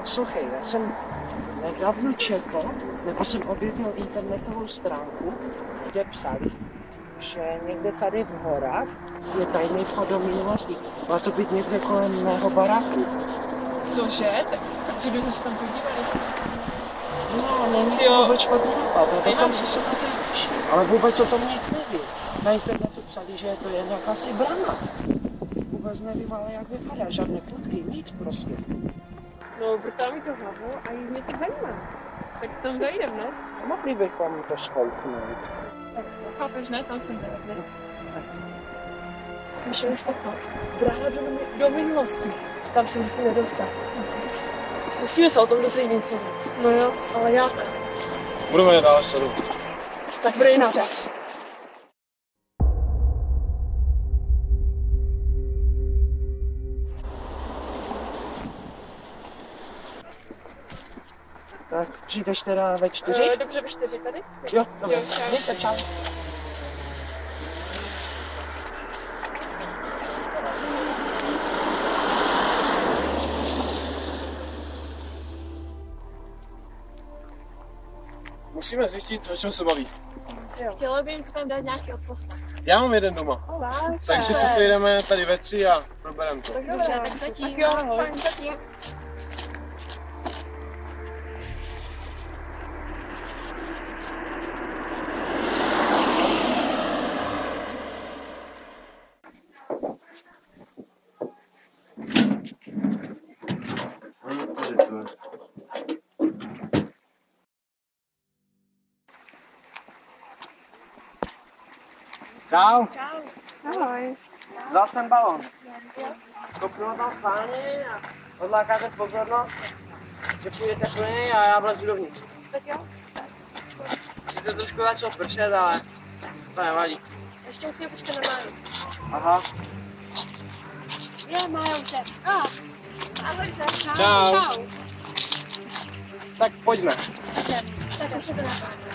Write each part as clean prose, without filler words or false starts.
Poslouchej, já jsem nedávno četl, nebo jsem objevil internetovou stránku, kde psali, že někde tady v horách je tajný vchod do minulosti. Má to být někde kolem mého baráku. Cože? Tak co by se tam podívali? No, není to vůbec špatný nápad, a dokonce se na to těší. Ale vůbec o tom nic nevím. Na internetu psali, že to je jakási brana. Vůbec nevím, ale jak vypadá, žádné fotky, nic prostě. No, vrtá mi to hlavu a mě to zajímá. Tak tam zajdem, ne? Mohli bychom to zkouknout. Tak chápeš, ne? Tam jsem byl, ne? Slyšeli jste to? Brána do minulosti. Tam se musíme dostat. Musíme se o tom dozvědět něco víc. No jo, ale jak? Budeme je dále sledovat. Tak brej na řad. Tak přijdeš teda ve 4? Dobře, ve 4 tady? Jo, dobře. Jo, čau. Měj se, čau. Musíme zjistit, o čem se baví. Chtěla bych jim to tam dát nějaký odposlech. Já mám jeden doma. Takže se sejdeme tady ve 3 a probereme to. Dobře, tak zatím. Tak jo, fajn, zatím. Čau. Čau. Ahoj. Vzal jsem balon. Kopnu ho tam schválně a odlákáte pozornost, že půjdete po něj a já vlezu dovnitř. Tak jo, super. Sice trošku začalo pršet, ale to nevadí. Ještě musíme počkat na Máju. Aha. Je, Mája už je. Ahojte. Čau. Čau. Tak pojďme. Tak už je to napáno.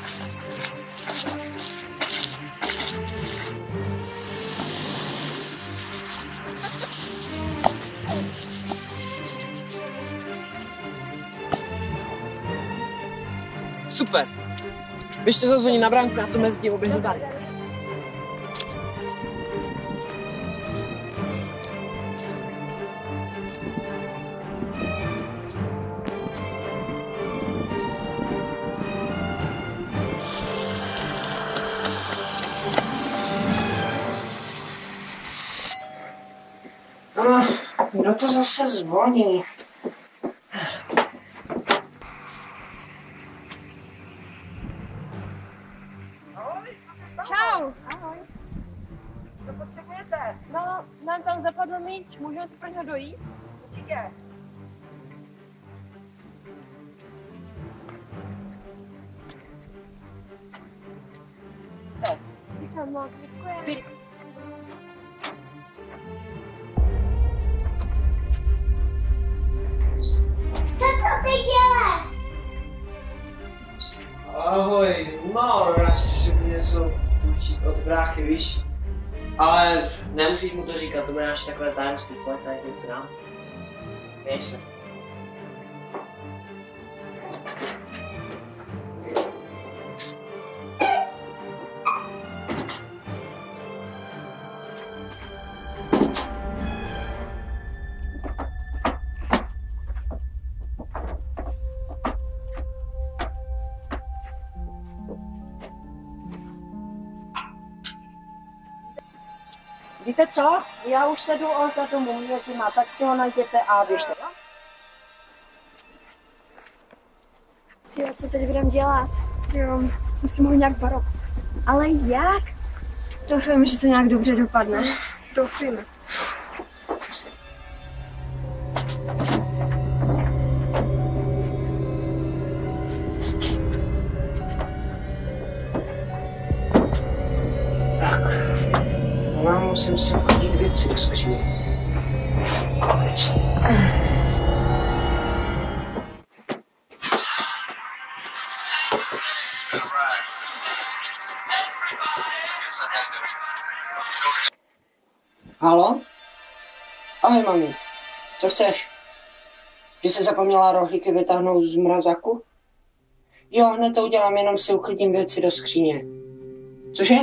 Super. Běžte zazvonit na bránku, já to mezi tím oběhnu tady. Kdo to zase zvoní? Čau. Ahoj. Co potřebujete? No, nám tam zapadl míč, můžeme se pro něho dojít? Určitě. Tam moc děkujeme. Co to ty děláš? Ahoj, no, já si něco učit od bráchy, víš? Ale nemusíš mu to říkat, to bude až takové tajemství, pojď tady něco dám. Měj se. Víte co? Já už sedu za domů věcima, tak si ho najděte a běžte. Tyjo, co teď budeme dělat? Jo, musím ho nějak varovat. Ale jak? Doufám, že to nějak dobře dopadne. Doufejme. Tak, já musím si hodit věci do skříně. Konečně. Halo? Ahoj, mami. Co chceš? Že jsi zapomněla rohlíky vytáhnout z mrazáku? Jo, hned to udělám, jenom si uklidím věci do skříně. Cože?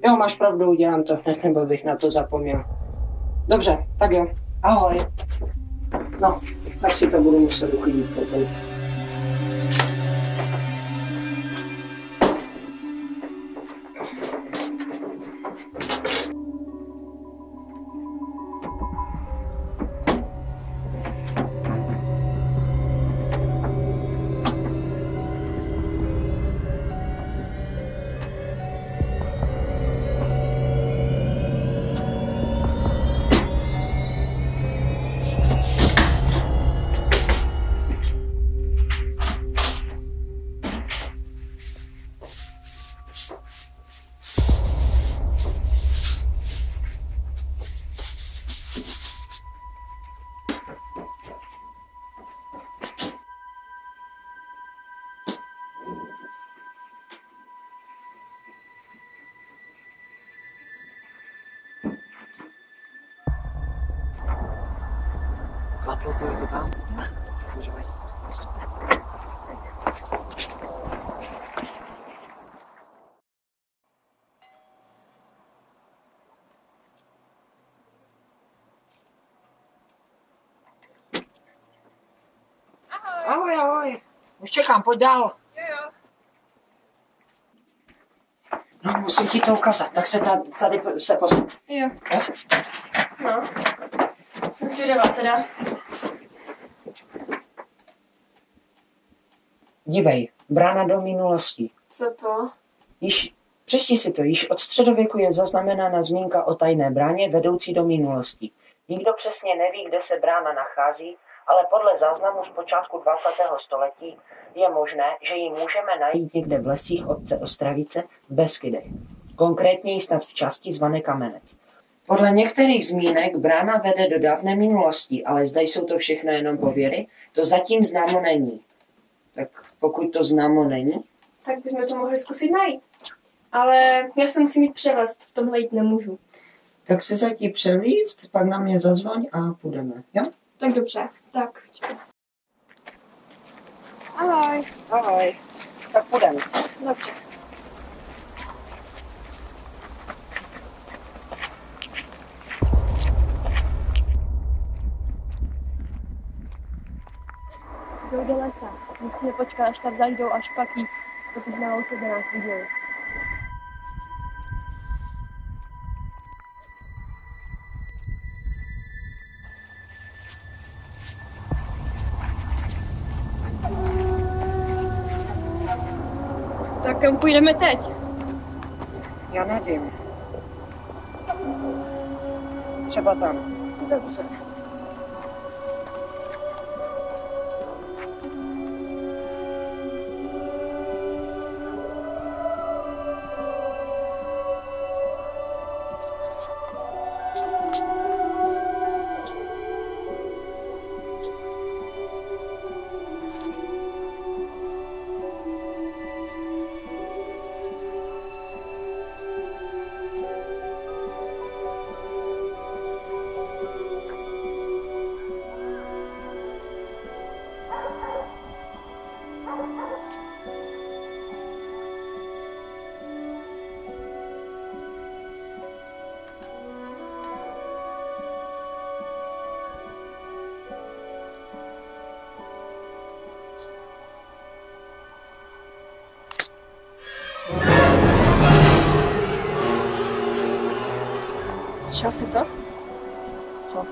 Jo, máš pravdu, udělám to hned, nebo bych na to zapomněl. Dobře, tak jo. Ahoj. No, tak si to budu muset uklidit potom. Klaplo to, je to tam? Můžeme. Ahoj, ahoj. Už čekám, pojď dál. Jo. No, musím ti to ukázat, tak se tady se posled. Jo. No. Jsem zvědavá teda. Dívej, brána do minulosti. Co to? Přečti si to, již od středověku je zaznamenána zmínka o tajné bráně vedoucí do minulosti. Nikdo přesně neví, kde se brána nachází, ale podle záznamu z počátku 20. století je možné, že ji můžeme najít někde v lesích obce Ostravice v Beskydech. Konkrétně snad v části zvané Kamenec. Podle některých zmínek brána vede do dávné minulosti, ale zde jsou to všechno jenom pověry, to zatím známo není. Tak pokud to známo není, Tak bychom to mohli zkusit najít. Ale já se musím jít převést, v tomhle jít nemůžu. tak se zatím převlíct, pak na mě zazvoň a půjdeme, jo? Tak dobře, tak. Ahoj. Ahoj, tak půjdeme. Dobře. Jdou do lesa. Musíme počkat, až tam zajdou, až pak jít, pokud na louce by nás viděli. Tak kam půjdeme teď? Já nevím. Třeba tam. Dobře. Slyšel jsi to? Co?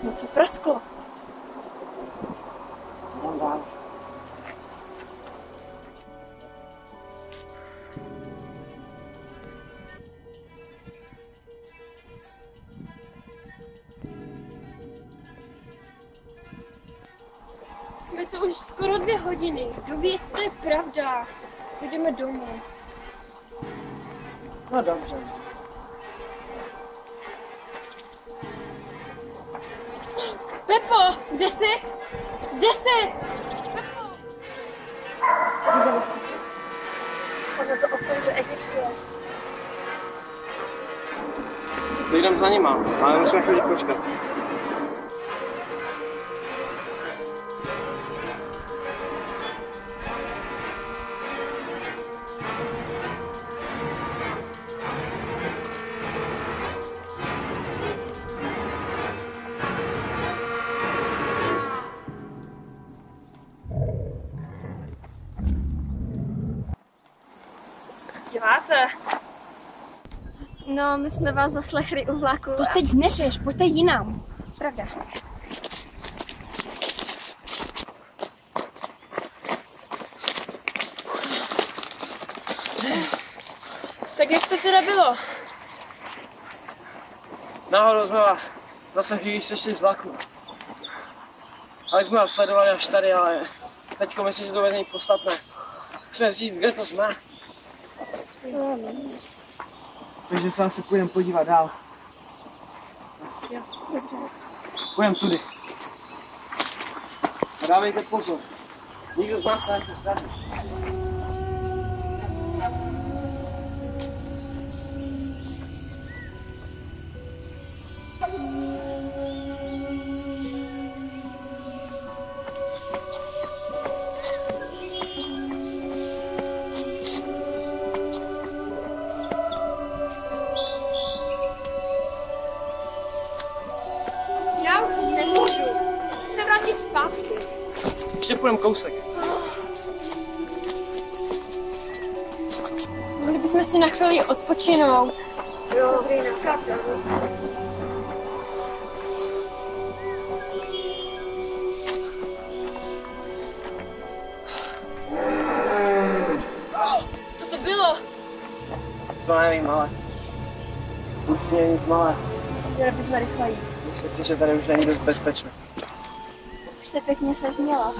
No co prasklo? Jdem dál. Jsme to už skoro 2 hodiny. Doví, jestli to je pravda. Jdeme domů. No dobře. Pepo, kde jsi? Kde jsi? Pepo! Viděli jste to? Ono to opravdu existuje. Jdem za nima, ale musíme chvíli počkat. No, my jsme vás zaslechli u vlaku. To teď neřeš, pojďte jinam. Pravda. Tak jak to teda bylo? Náhodou jsme vás zase když se šli z vlaku. Ale jsme vás sledovali až tady, ale teďko myslím, že to bude nejít podstatné. Musíme zjistit, kde to jsme. Takže se asi půjdeme podívat dál. Jo, dobře. Půjdeme tudy. A dávejte pozor. Nikdo z nás se nechce ztratit. Já už nemůžu. Chci se vrátit zpátky. Ještě půjdeme kousek. Mohli bychom si na chvíli odpočinout. Jo, dobrý nápad. Co to bylo? To nevím, ale určitě nic malé. Měli bychom rychleji. Myslím si, že tady už není dost bezpečné. Už se pěkně setměla.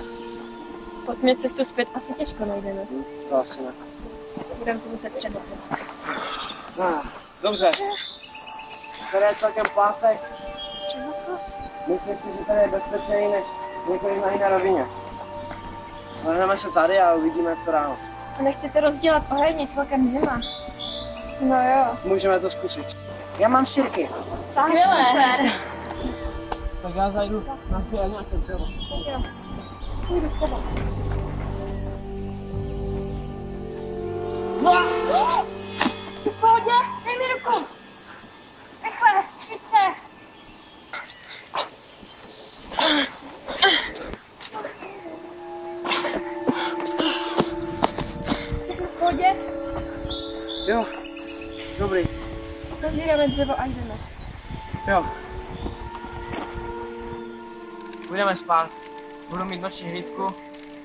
Pojďme cestu zpět, asi těžko najdeme. To asi ne. Budeme to muset přenocovat. Dobře. Tady je celkem plácek. Přenocovat? Myslím si, že tady je bezpečněji než několik na jiné rovině. Vrhneme se tady a uvidíme, co ráno. A nechcete rozdělat oheň, je celkem zima. No jo. Můžeme to zkusit. Já mám sirky. Skvělé. Super. Tak já zajdu na chvíli nějaké dřevo. Půjdu s tebou. Jsi v pohodě? Dej mi ruku. Rychle, pojďte. Jsi v pohodě? Jo, dobrý. Rozvíráme dřevo a jdeme. Jo. Budeme spát. Budu mít noční hlídku,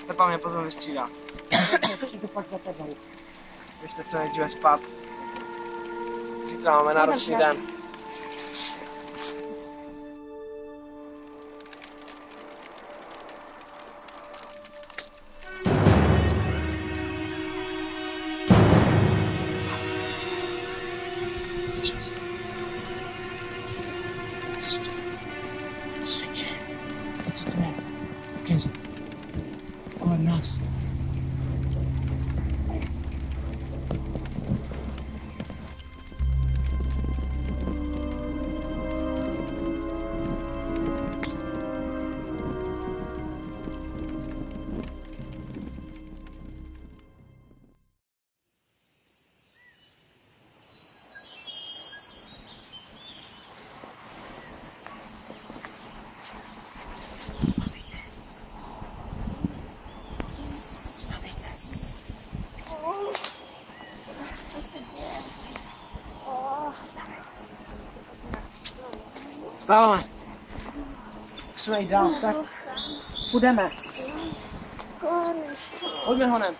Pepa mě potom vystřídá. Přijdu pak za tebou. Běžte co nejdříve spát. Zítra máme náročný den. Slyšel jsem. Co se děje? Co to je? Kenzie. Kolem nás. Vstáváme. Musíme jít dál, tak půjdeme. Pojďme honem.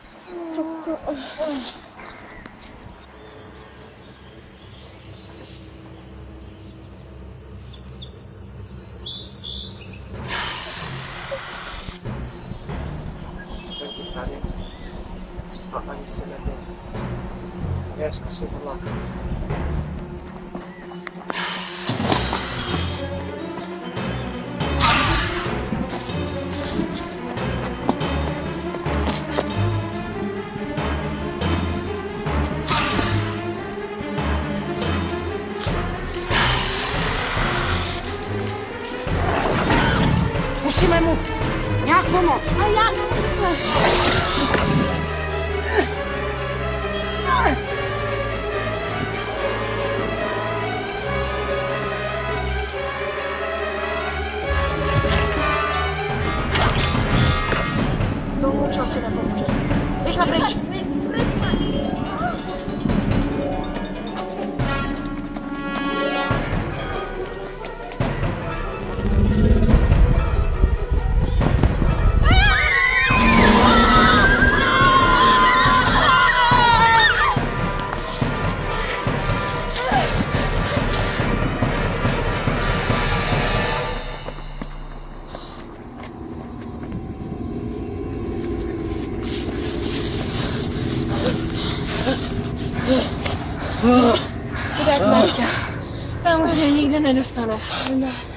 Tady. A ani se nebyl. Jest, si podle. Musíme mu nějak pomoct. A já... Tomu času nepomůže. Rychle pryč. nikde nedostane. Ne.